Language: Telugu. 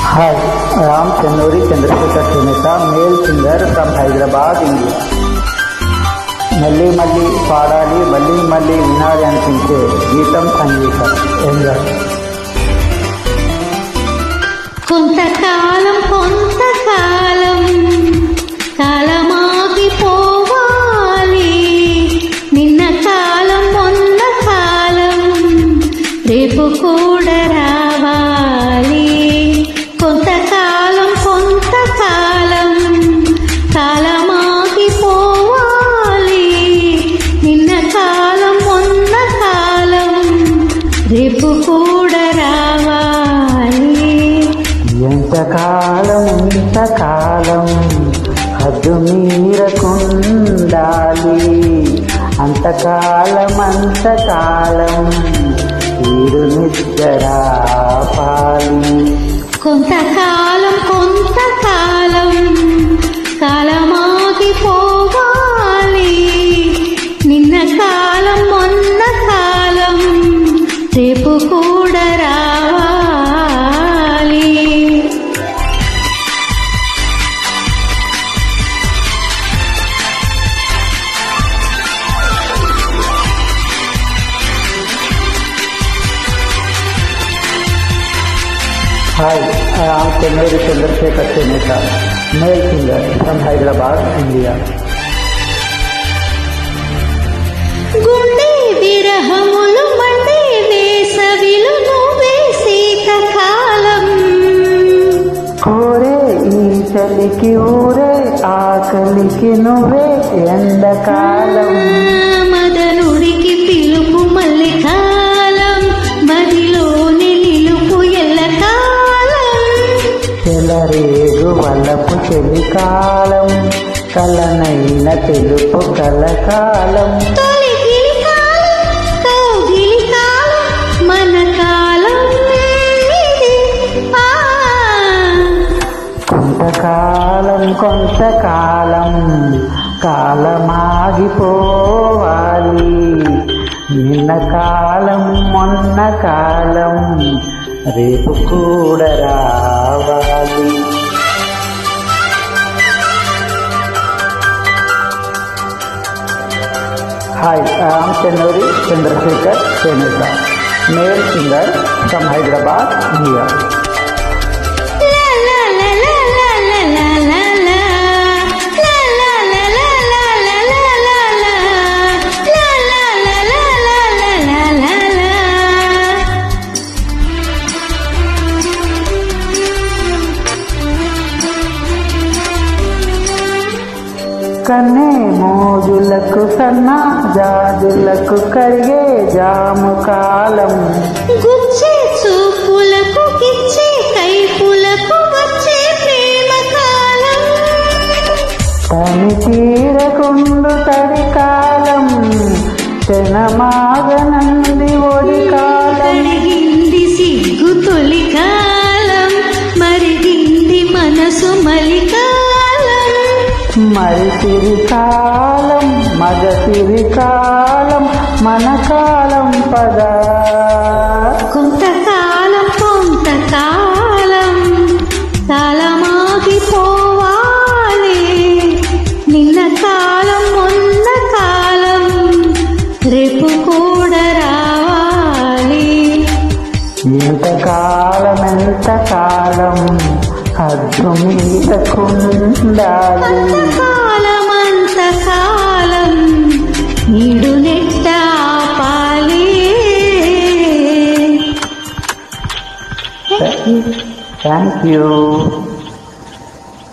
Hi, I am Chennuri Chandrasekhar Chuneta, male singer from Hyderabad, India. మళ్ళీ మళ్ళీ పాడాలి, మళ్ళీ మళ్ళీ వినాలి అనిపించే గీతం సంగీతం. ఎంజాయ్. కొంతకాలం కాలమాగిపోవాలి, నిన్న కాలం మొన్న కాలం రేపు కూడా రావాలి. కొంతకాలం కాలమాగిపోవాలి, నిన్న కాలం మొన్న కాలం రేపు కూడా రావాలి. ఎంతకాలం ఇంతకాలం హద్దు మీరకుండాలి, అంతకాలం వీరు నిద్రాపాలి. కొంతకాలం కాలమాగిపోవాలి, నిన్న కాలం మొన్న కాలం రేపు కూడా రావాలి. Hi, I am Chennuri Chandrasekhar Chuneta, male singer from Hyderabad, India. గుండె విరహములు మండే వేసవిలు నువ్వే శీతకాలం, కోరే ఈ చలికి ఊరే ఆకలికి నువ్వే ఎండకాలం. మదనుడికి పిలుపు మల్లికాలం, మదిలోని నిలుపు ఎల్లకాలం. చెలరేగు వలపు చెలికాలం, కలనైన తెలుపు కలకాలం. తొలిగిలి కాలం, కౌగిలి కాలం, మన కాలం ఇది. కొంతకాలం కాలమాగిపోవాలి, నిన్న కాలం మొన్న కాలం రేపు కూడా రావాలి. Hi, I am Chennuri Chandrasekhar Chuneta, male singer from Hyderabad, India. కన్నే మోజులకు సన్నా జాజులకు కరిగే జాము కాలం, గుచ్చే చూపులకు కిచ్చే కైపులకు వచ్చే ప్రేమ కాలం. తని తీరకుండు తడి కాలం, తెనమాగనంది ఒడి కాలం. కడిగింది సిగ్గు తొలి కాలం, మరిగింది మనసు మలికాలం. మరి తిరికాలం మగ తిరికాలం మన కాలం పద. కొంతకాలం కాలమాగిపోవాలి, నిన్న కాలం మొన్న కాలం రేపు కూడా రావాలి. ఎంతకాలం హద్దు మీదకుండాలి, అంతకాలం నీడు నెట్టాపాలి. Thank you.